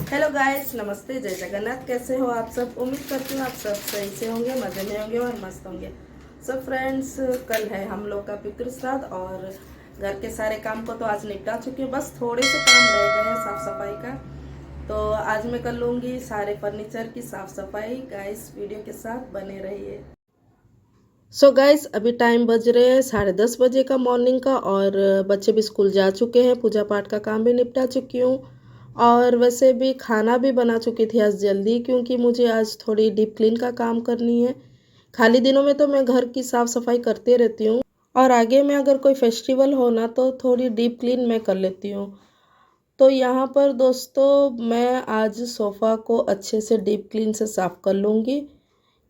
Hello guys, नमस्ते, जय जगन्नाथ। कैसे हो आप सब? उम्मीद करती हूँ आप सब सही से होंगे, मज़े में होंगे और मस्त होंगे। सब फ्रेंड्स, कल है हम लोग का पितृ श्राद्ध और घर के सारे काम को तो आज निपटा चुकी हूँ। बस थोड़े से काम रह गए हैं साफ़ सफाई का, तो आज मैं कर लूँगी सारे फर्नीचर की साफ़ सफाई। गाइस, वीडियो के साथ बने रहिए। सो गाइस, अभी टाइम बज रहे हैं 10:30 बजे का मॉर्निंग का और बच्चे भी स्कूल जा चुके हैं। पूजा पाठ का काम भी निपटा चुकी हूँ और वैसे भी खाना भी बना चुकी थी आज जल्दी, क्योंकि मुझे आज थोड़ी डीप क्लीन का काम करनी है। खाली दिनों में तो मैं घर की साफ़ सफाई करते रहती हूँ और आगे में अगर कोई फेस्टिवल हो ना तो थोड़ी डीप क्लीन मैं कर लेती हूँ। तो यहाँ पर दोस्तों, मैं आज सोफ़ा को अच्छे से डीप क्लीन से साफ़ कर लूँगी।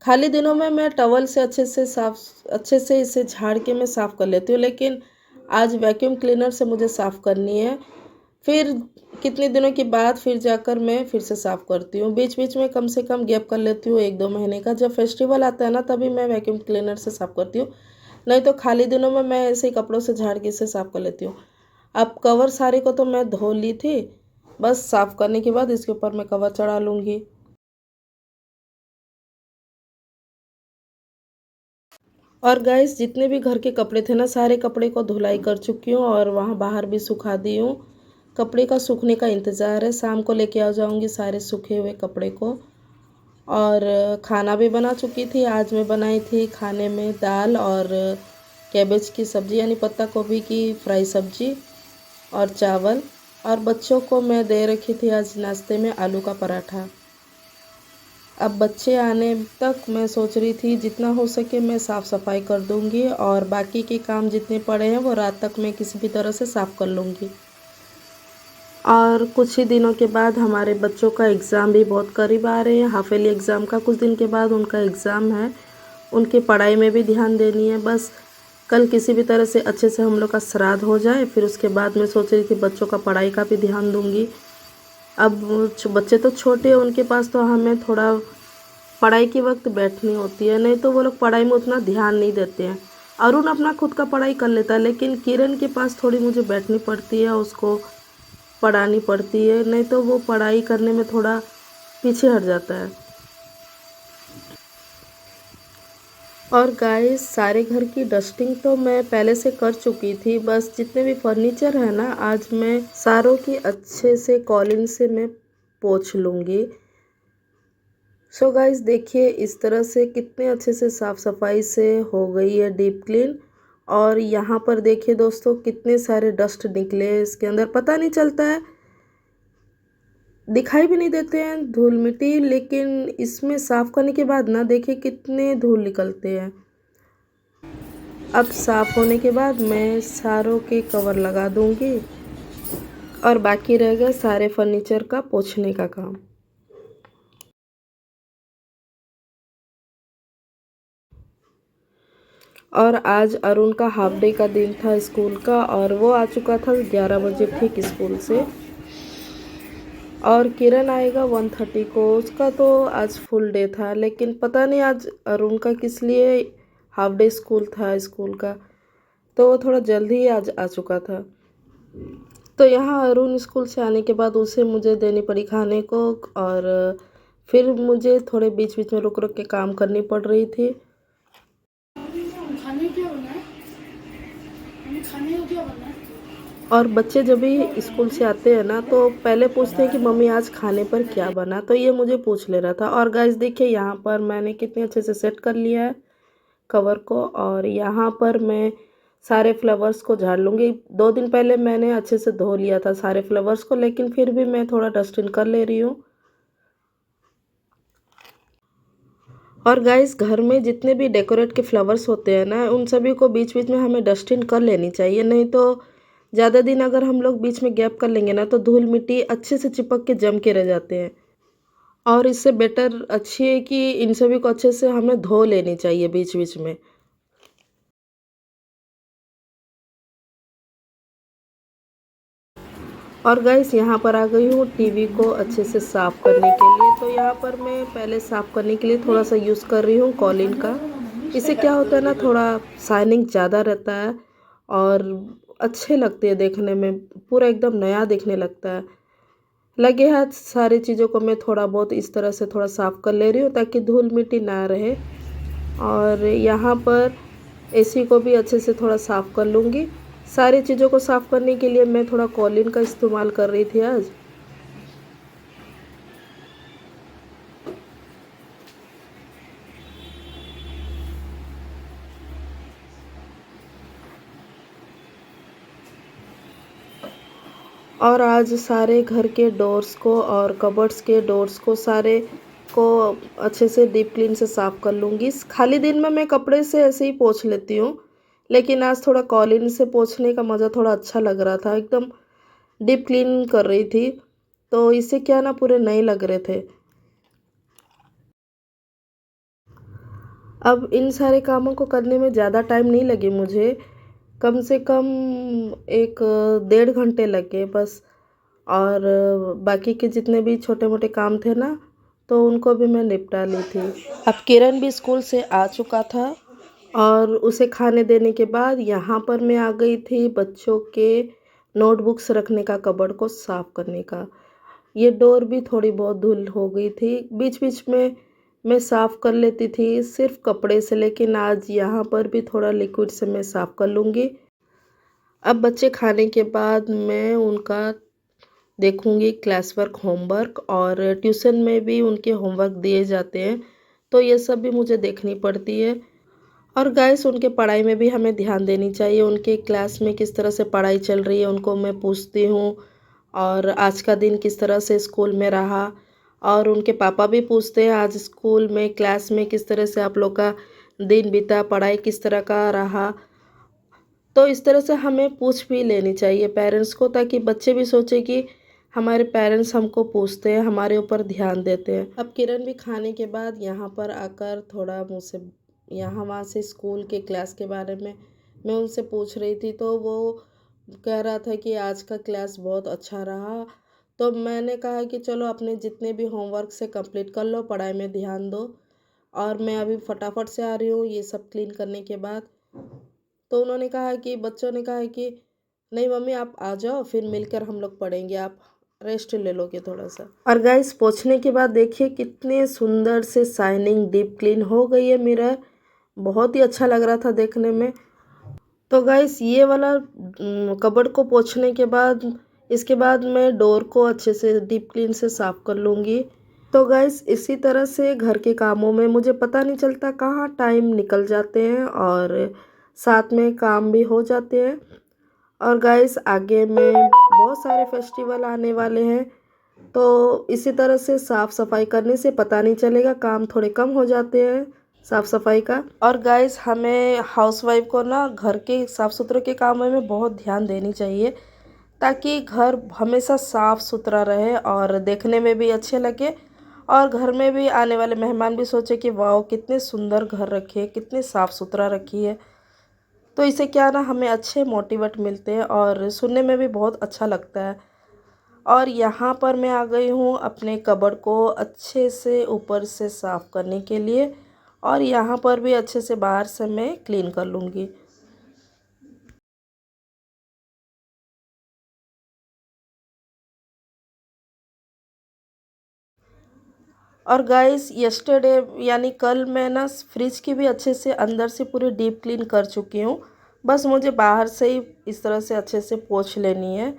खाली दिनों में मैं टवल से अच्छे से इसे झाड़ के मैं साफ़ कर लेती हूँ, लेकिन आज वैक्यूम क्लीनर से मुझे साफ़ करनी है। फिर कितने दिनों के बाद फिर जाकर मैं फिर से साफ़ करती हूँ। बीच बीच में कम से कम गैप कर लेती हूँ 1-2 महीने का। जब फेस्टिवल आता है ना तभी मैं वैक्यूम क्लीनर से साफ़ करती हूँ, नहीं तो खाली दिनों में मैं ऐसे ही कपड़ों से झाड़ के इसे साफ़ कर लेती हूँ। अब कवर सारे को तो मैं धो ली थी, बस साफ़ करने के बाद इसके ऊपर मैं कवर चढ़ा लूँगी। और गाइस, जितने भी घर के कपड़े थे ना, सारे कपड़े को धुलाई कर चुकी हूँ और वहाँ बाहर भी सुखा दी हूँ। कपड़े का सूखने का इंतज़ार है, शाम को लेके आ जाऊँगी सारे सूखे हुए कपड़े को। और खाना भी बना चुकी थी। आज मैं बनाई थी खाने में दाल और कैबेज की सब्ज़ी, यानी पत्ता गोभी की फ्राई सब्ज़ी और चावल। और बच्चों को मैं दे रखी थी आज नाश्ते में आलू का पराठा। अब बच्चे आने तक मैं सोच रही थी जितना हो सके मैं साफ़ सफाई कर दूंगी और बाकी के काम जितने पड़े हैं वो रात तक मैं किसी भी तरह से साफ़ कर लूँगी। और कुछ ही दिनों के बाद हमारे बच्चों का एग्ज़ाम भी बहुत करीब आ रहे हैं। हाफ ईयरली एग्ज़ाम का कुछ दिन के बाद उनका एग्ज़ाम है। उनकी पढ़ाई में भी ध्यान देनी है। बस कल किसी भी तरह से अच्छे से हम लोग का श्राद्ध हो जाए, फिर उसके बाद मैं सोच रही थी बच्चों का पढ़ाई का भी ध्यान दूँगी। अब बच्चे तो छोटे हैं, उनके पास तो हमें थोड़ा पढ़ाई के वक्त बैठनी होती है, नहीं तो वो लोग पढ़ाई में उतना ध्यान नहीं देते हैं। अरुण अपना खुद का पढ़ाई कर लेता है, लेकिन किरण के पास थोड़ी मुझे बैठनी पड़ती है, उसको पढ़ानी पड़ती है, नहीं तो वो पढ़ाई करने में थोड़ा पीछे हट जाता है। और गाइस, सारे घर की डस्टिंग तो मैं पहले से कर चुकी थी। बस जितने भी फर्नीचर है ना, आज मैं सारों की अच्छे से कॉलिन से मैं पोंछ लूँगी। सो गाइस, देखिए इस तरह से कितने अच्छे से साफ़ सफाई से हो गई है डीप क्लीन। और यहाँ पर देखिए दोस्तों, कितने सारे डस्ट निकले हैं इसके अंदर। पता नहीं चलता है, दिखाई भी नहीं देते हैं धूल मिट्टी, लेकिन इसमें साफ़ करने के बाद ना देखिए कितने धूल निकलते हैं। अब साफ़ होने के बाद मैं सारों के कवर लगा दूंगी और बाकी रह गया सारे फर्नीचर का पोंछने का काम। और आज अरुण का हाफ डे का दिन था स्कूल का, और वो आ चुका था 11 बजे ठीक स्कूल से। और किरण आएगा 1:30 को। उसका तो आज फुल डे था, लेकिन पता नहीं आज अरुण का किस लिए हाफ डे स्कूल था स्कूल का, तो वो थोड़ा जल्दी ही आज आ चुका था। तो यहाँ अरुण स्कूल से आने के बाद उसे मुझे देनी पड़ी खाने को, और फिर मुझे थोड़े बीच बीच में रुक रुक के काम करनी पड़ रही थी। खाने क्या बना है? खाने को क्या बना है? और बच्चे जब भी स्कूल से आते हैं ना तो पहले पूछते हैं कि मम्मी आज खाने पर क्या बना, तो ये मुझे पूछ ले रहा था। और गाइस देखिए, यहाँ पर मैंने कितने अच्छे से सेट कर लिया है कवर को, और यहाँ पर मैं सारे फ्लावर्स को झाड़ लूँगी। 2 दिन पहले मैंने अच्छे से धो लिया था सारे फ्लावर्स को, लेकिन फिर भी मैं थोड़ा डस्टिंग कर ले रही हूँ। और गाइस, घर में जितने भी डेकोरेट के फ्लावर्स होते हैं ना, उन सभी को बीच बीच में हमें डस्टिंग कर लेनी चाहिए, नहीं तो ज़्यादा दिन अगर हम लोग बीच में गैप कर लेंगे ना तो धूल मिट्टी अच्छे से चिपक के जम के रह जाते हैं। और इससे बेटर अच्छी है कि इन सभी को अच्छे से हमें धो लेनी चाहिए बीच बीच में। और गाइस, यहाँ पर आ गई हूँ टीवी को अच्छे से साफ़ करने के लिए। तो यहाँ पर मैं पहले साफ़ करने के लिए थोड़ा सा यूज़ कर रही हूँ कॉलिन का। इससे क्या होता है ना, थोड़ा शाइनिंग ज़्यादा रहता है और अच्छे लगते हैं देखने में, पूरा एकदम नया दिखने लगता है। लगे हाथ सारी चीज़ों को मैं थोड़ा बहुत इस तरह से थोड़ा साफ़ कर ले रही हूँ ताकि धूल मिट्टी ना रहे। और यहाँ पर एसी को भी अच्छे से थोड़ा साफ़ कर लूँगी। सारी चीज़ों को साफ़ करने के लिए मैं थोड़ा कॉलिन का इस्तेमाल कर रही थी आज। और आज सारे घर के डोर्स को और कबर्ड्स के डोर्स को सारे को अच्छे से डीप क्लीन से साफ़ कर लूँगी। खाली दिन में मैं कपड़े से ऐसे ही पोंछ लेती हूँ, लेकिन आज थोड़ा कॉलिन से पोंछने का मज़ा थोड़ा अच्छा लग रहा था। एकदम डीप क्लीन कर रही थी, तो इससे क्या ना पूरे नए लग रहे थे। अब इन सारे कामों को करने में ज़्यादा टाइम नहीं लगे मुझे, कम से कम 1 डेढ़ घंटे लगे बस। और बाकी के जितने भी छोटे-मोटे काम थे ना, तो उनको भी मैं निपटा ली थी। अब किरण भी स्कूल से आ चुका था और उसे खाने देने के बाद यहाँ पर मैं आ गई थी बच्चों के नोटबुक्स रखने का कबर्ड को साफ़ करने का। ये डोर भी थोड़ी बहुत धूल हो गई थी, बीच-बीच में मैं साफ़ कर लेती थी सिर्फ़ कपड़े से, लेकिन आज यहाँ पर भी थोड़ा लिक्विड से मैं साफ़ कर लूँगी। अब बच्चे खाने के बाद मैं उनका देखूँगी क्लास वर्क, होमवर्क, और ट्यूशन में भी उनके होमवर्क दिए जाते हैं, तो ये सब भी मुझे देखनी पड़ती है। और गाइस उनके पढ़ाई में भी हमें ध्यान देनी चाहिए, उनके क्लास में किस तरह से पढ़ाई चल रही है उनको मैं पूछती हूँ, और आज का दिन किस तरह से स्कूल में रहा। और उनके पापा भी पूछते हैं आज स्कूल में क्लास में किस तरह से आप लोग का दिन बीता, पढ़ाई किस तरह का रहा। तो इस तरह से हमें पूछ भी लेनी चाहिए पेरेंट्स को, ताकि बच्चे भी सोचे कि हमारे पेरेंट्स हमको पूछते हैं, हमारे ऊपर ध्यान देते हैं। अब किरण भी खाने के बाद यहाँ पर आकर थोड़ा मुझसे यहाँ वहाँ से स्कूल के क्लास के बारे में मैं उनसे पूछ रही थी, तो वो कह रहा था कि आज का क्लास बहुत अच्छा रहा। तो मैंने कहा कि चलो अपने जितने भी होमवर्क से कंप्लीट कर लो, पढ़ाई में ध्यान दो, और मैं अभी फटाफट से आ रही हूँ ये सब क्लीन करने के बाद। तो उन्होंने कहा कि बच्चों ने कहा कि नहीं मम्मी आप आ जाओ, फिर मिलकर हम लोग पढ़ेंगे, आप रेस्ट ले लोगे थोड़ा सा। और गाइस पोंछने के बाद देखिए कितने सुंदर से शाइनिंग डीप क्लीन हो गई है मिरर, बहुत ही अच्छा लग रहा था देखने में। तो गाइस ये वाला कबर्ड को पोंछने के बाद इसके बाद मैं डोर को अच्छे से डीप क्लीन से साफ़ कर लूँगी। तो गाइस इसी तरह से घर के कामों में मुझे पता नहीं चलता कहाँ टाइम निकल जाते हैं और साथ में काम भी हो जाते हैं। और गाइस आगे में बहुत सारे फेस्टिवल आने वाले हैं, तो इसी तरह से साफ़ सफाई करने से पता नहीं चलेगा, काम थोड़े कम हो जाते हैं साफ़ सफाई का। और गाइस हमें हाउसवाइफ को ना घर के साफ़ सुथरे के कामों में बहुत ध्यान देनी चाहिए, ताकि घर हमेशा साफ़ सुथरा रहे और देखने में भी अच्छे लगे, और घर में भी आने वाले मेहमान भी सोचे कि वाह कितने सुंदर घर रखी है, कितनी साफ़ सुथरा रखी है। तो इससे क्या ना हमें अच्छे मोटिवेट मिलते हैं और सुनने में भी बहुत अच्छा लगता है। और यहाँ पर मैं आ गई हूँ अपने कबर्ड को अच्छे से ऊपर से साफ़ करने के लिए, और यहाँ पर भी अच्छे से बाहर से मैं क्लीन कर लूँगी। और गाइस यस्टरडे यानी कल मैं ना फ्रिज की भी अच्छे से अंदर से पूरी डीप क्लीन कर चुकी हूँ, बस मुझे बाहर से ही इस तरह से अच्छे से पोंछ लेनी है।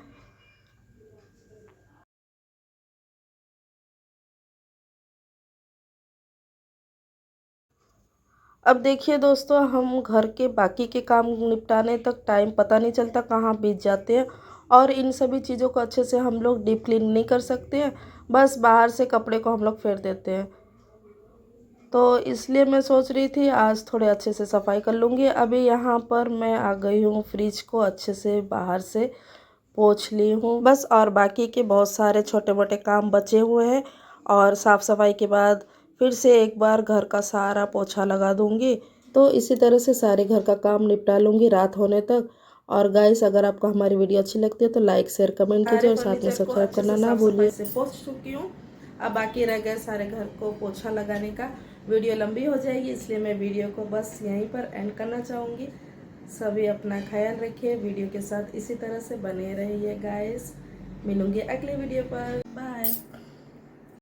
अब देखिए दोस्तों हम घर के बाकी के काम निपटाने तक टाइम पता नहीं चलता कहाँ बीत जाते हैं, और इन सभी चीज़ों को अच्छे से हम लोग डीप क्लीन नहीं कर सकते हैं, बस बाहर से कपड़े को हम लोग फेर देते हैं। तो इसलिए मैं सोच रही थी आज थोड़े अच्छे से सफाई कर लूँगी। अभी यहाँ पर मैं आ गई हूँ, फ्रिज को अच्छे से बाहर से पोंछ ली हूँ बस, और बाकी के बहुत सारे छोटे मोटे काम बचे हुए हैं, और साफ़ सफाई के बाद फिर से एक बार घर का सारा पोछा लगा दूँगी। तो इसी तरह से सारे घर का काम निपटा लूँगी रात होने तक। और गाइस अगर आपको हमारी वीडियो अच्छी लगती है तो लाइक शेयर कमेंट कीजिए, और साथ में सब्सक्राइब करना ना भूलिए। से पोंछ चुकी हूँ, अब बाकी रह गए सारे घर को पोछा लगाने का। वीडियो लंबी हो जाएगी, इसलिए मैं वीडियो को बस यहीं पर एंड करना चाहूँगी। सभी अपना ख्याल रखिए, वीडियो के साथ इसी तरह से बने रहिए गाइस। मिलूंगी अगले वीडियो पर। बाय।